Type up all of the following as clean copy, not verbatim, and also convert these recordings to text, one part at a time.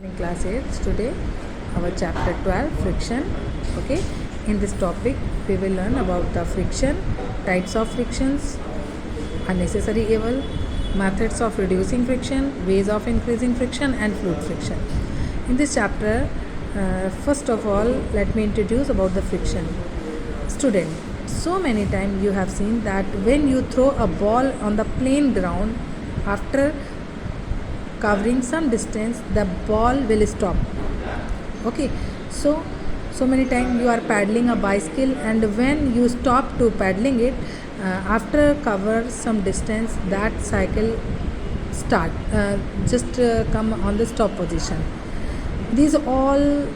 In class 8 today our chapter 12 friction. Okay, in this topic we will learn about the friction, types of frictions, unnecessary evil, methods of reducing friction, ways of increasing friction, and fluid friction. In this chapter, first of all, let me introduce about the friction. Student, so many times you have seen that when you throw a ball on the plain ground, after covering some distance the ball will stop. Okay, so many times you are paddling a bicycle, and when you stop to paddling it, after cover some distance that cycle start just come on the stop position. These all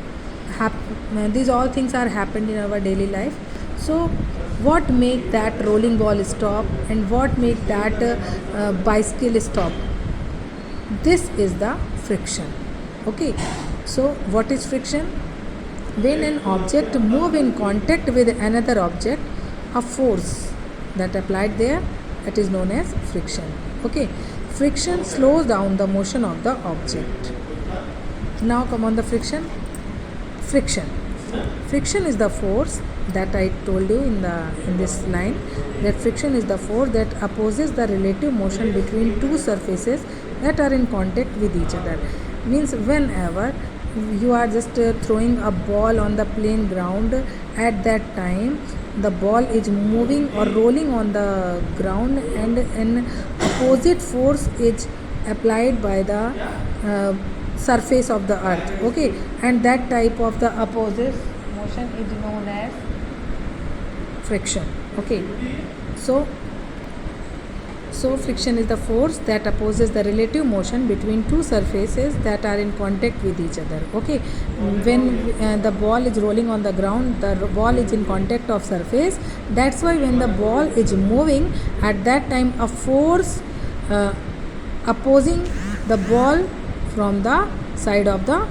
these all things are happened in our daily life. So what make that rolling ball stop, and what make that bicycle stop? This is the friction. Okay, so what is friction? When an object move in contact with another object, a force that applied there, that is known as friction. Okay, friction slows down the motion of the object. Now come on the friction. Friction is the force that I told you in this line, that friction is the force that opposes the relative motion between two surfaces that are in contact with each other. Means whenever you are just throwing a ball on the plain ground, at that time the ball is moving or rolling on the ground, and an opposite force is applied by the surface of the earth. Okay, and that type of the opposite motion is known as friction. Okay, so friction is the force that opposes the relative motion between two surfaces that are in contact with each other. Okay, when the ball is rolling on the ground, the ball is in contact of surface. That's why when the ball is moving, at that time a force opposing the ball from the side of the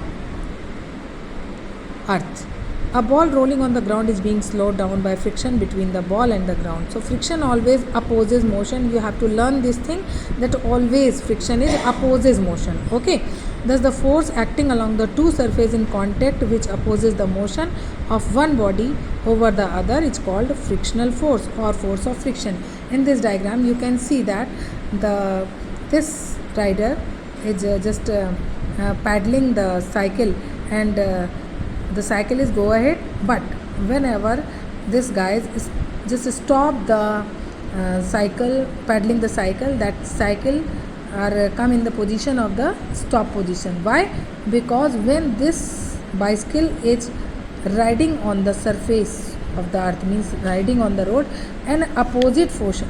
earth. A ball rolling on the ground is being slowed down by friction between the ball and the ground. So friction always opposes motion. You have to learn this thing, that always friction is opposes motion. Okay, thus the force acting along the two surfaces in contact which opposes the motion of one body over the other is called frictional force or force of friction. In this diagram you can see that this rider is just paddling the cycle, and the cycle is go ahead, but whenever this guy is just stop the cycle, paddling the cycle, that cycle are come in the position of the stop position. Why? Because when this bicycle is riding on the surface of the earth, means riding on the road, an opposite force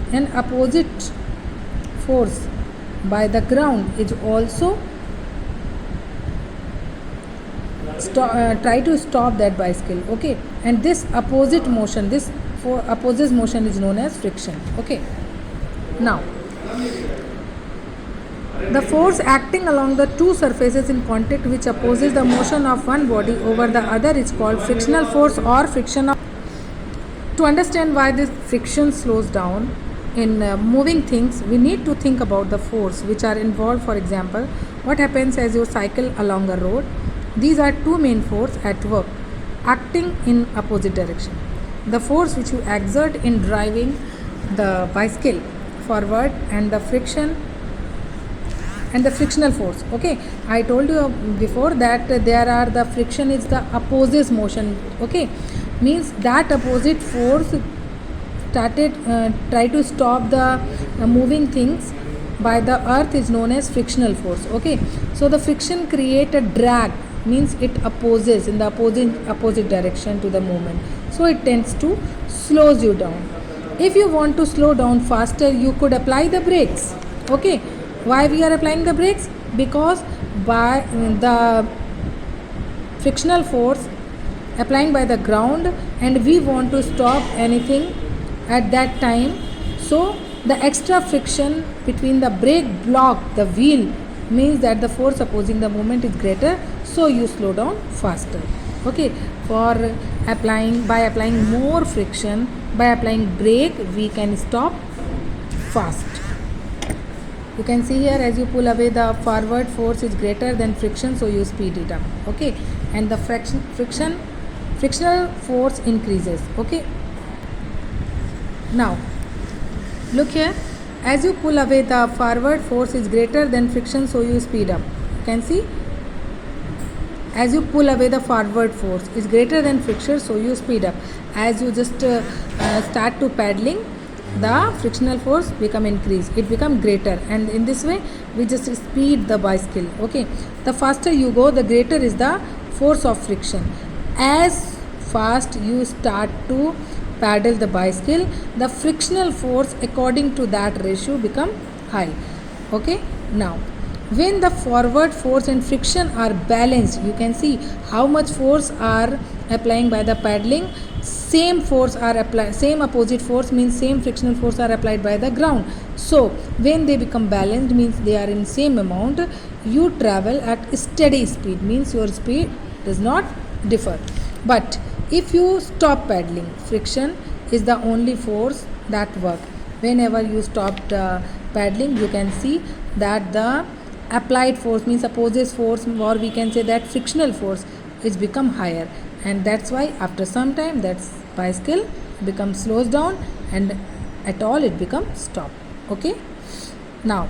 by the ground is also try to stop that bicycle. Okay, and this opposite motion, this opposite motion is known as friction. Okay, now the force acting along the two surfaces in contact which opposes the motion of one body over the other is called frictional force or friction. To understand why this friction slows down in moving things, we need to think about the force which are involved. For example, what happens as you cycle along a road? These are two main forces at work, acting in opposite direction. The force which you exert in driving the bicycle forward, and the friction and the frictional force. Okay, I told you before that there are the friction is the opposite motion. Okay, means that opposite force started try to stop the moving things by the earth is known as frictional force. Okay, so the friction create a drag, means it opposes in the opposite direction to the movement, so it tends to slows you down. If you want to slow down faster, you could apply the brakes. Okay, why we are applying the brakes? Because by the frictional force applying by the ground, and we want to stop anything at that time, so the extra friction between the brake block the wheel means that the force opposing the movement is greater, so you slow down faster. Okay, for by applying more friction, by applying brake, we can stop fast. You can see here, as you pull away, the forward force is greater than friction, so you speed it up. Okay, and the frictional force increases. Okay, now look here, as you pull away, the forward force is greater than friction, so you speed up. You can see, as you pull away, the forward force is greater than friction, so you speed up. As you just start to paddling, the frictional force become increased, it become greater, and in this way we just speed the bicycle. Okay, the faster you go, the greater is the force of friction. As fast you start to paddle the bicycle, the frictional force according to that ratio become high. Okay, now when the forward force and friction are balanced, you can see how much force are applying by the paddling, same force are applied, same opposite force means same frictional force are applied by the ground. So when they become balanced, means they are in same amount, you travel at steady speed, means your speed does not differ. But if you stop paddling, friction is the only force that work. Whenever you stopped paddling, you can see that the applied force means opposite force, or we can say that frictional force is become higher, and that's why after some time that bicycle becomes slows down and at all it becomes stop. Okay, now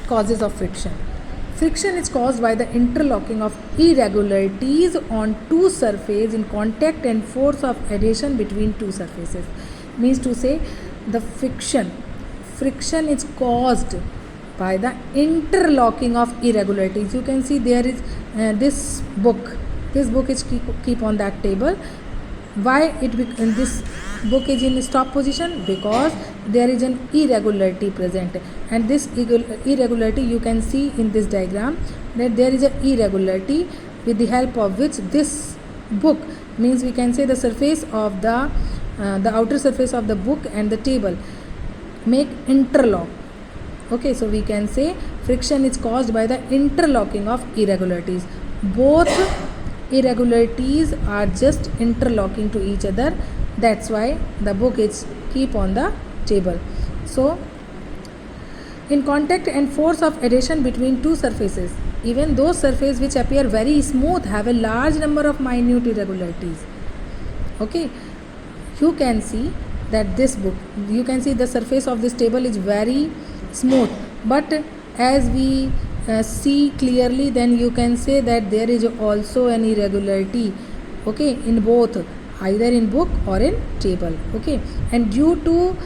causes of friction. Friction is caused by the interlocking of irregularities on two surfaces in contact and force of adhesion between two surfaces. Means to say, the friction is caused by the interlocking of irregularities. You can see there is this book is keep on that table. Why this book is in stop position? Because there is an irregularity present, and this irregularity you can see in this diagram, that there is an irregularity with the help of which this book, means we can say the surface of the outer surface of the book and the table make interlock. Okay, so we can say friction is caused by the interlocking of irregularities. Both irregularities are just interlocking to each other, that's why the book is keep on the table. So in contact and force of adhesion between two surfaces, even those surfaces which appear very smooth have a large number of minute irregularities. Okay, you can see that this book, you can see the surface of this table is very smooth, but as we see clearly, then you can say that there is also an irregularity, okay, in both, either in book or in table. Okay, and due to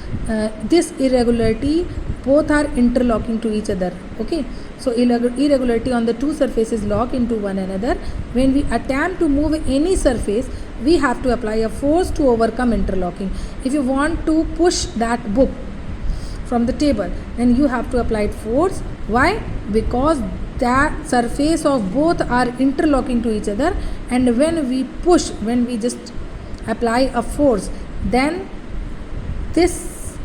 this irregularity, both are interlocking to each other. Okay, so irregularity on the two surfaces lock into one another. When we attempt to move any surface, we have to apply a force to overcome interlocking. If you want to push that book from the table, then you have to apply force. Why? Because that surface of both are interlocking to each other, and when we push, when we just apply a force, then this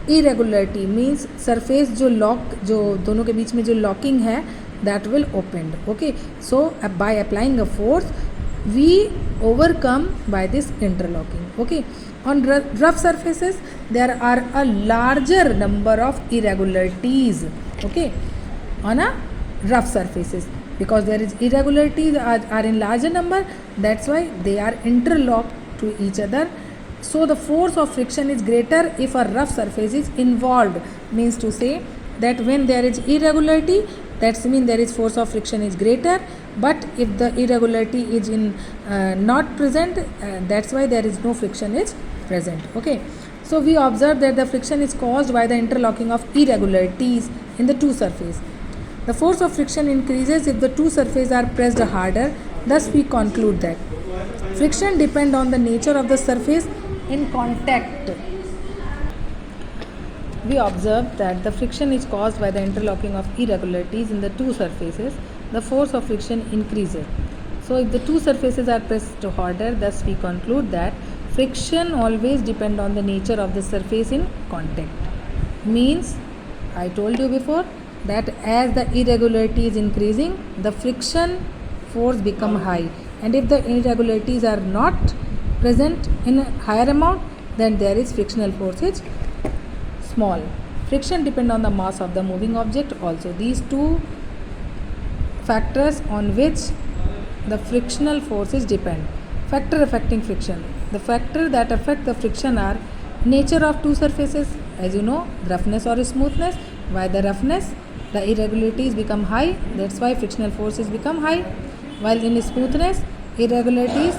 irregularity means surface जो lock, जो दोनों के बीच में जो locking है, that will open. Okay, so by applying a force we overcome by this interlocking. Okay, on rough surfaces there are a larger number of irregularities. Okay, on a rough surfaces, because there is irregularities are in larger number, that's why they are interlocked to each other. So the force of friction is greater if a rough surface is involved, means to say that when there is irregularity, that means there is force of friction is greater, but if the irregularity is in not present, that's why there is no friction is present. Okay, so we observe that the friction is caused by the interlocking of irregularities in the two surfaces. The force of friction increases if the two surfaces are pressed harder. Thus we conclude that friction depends on the nature of the surface in contact. We observe that the friction is caused by the interlocking of irregularities in the two surfaces. The force of friction increases. So if the two surfaces are pressed harder, thus we conclude that friction always depends on the nature of the surface in contact. Means, I told you before that as the irregularity is increasing, the friction force become high, and if the irregularities are not present in a higher amount, then there is frictional force is small. Friction depend on the mass of the moving object also. These two factors on which the frictional forces depend. Factor affecting friction. The factor that affect the friction are nature of two surfaces, as you know, roughness or smoothness. Why the roughness? The irregularities become high, that's why frictional forces become high. While in smoothness, irregularities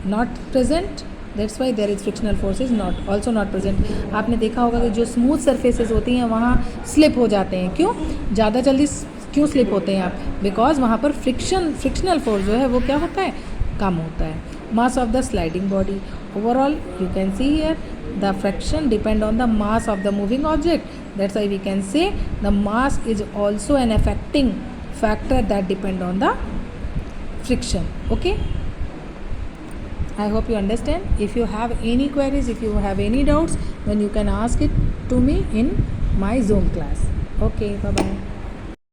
not present, that's why there is frictional forces not also not present. आपने देखा होगा कि जो smooth surfaces होती हैं वहाँ slip हो जाते हैं. क्यों ज़्यादा जल्दी क्यों स्लिप होते हैं आप? बिकॉज वहाँ पर फ्रिक्शनल फोर्स जो है वो क्या होता है, कम होता है. Mass of the sliding body. Overall you can see here the friction depend on the mass of the moving object. That's why we can say the mass is also an affecting factor that depend on the friction. Okay, I hope you understand. If you have any queries, if you have any doubts, then you can ask it to me in my Zoom class. Okay, bye bye.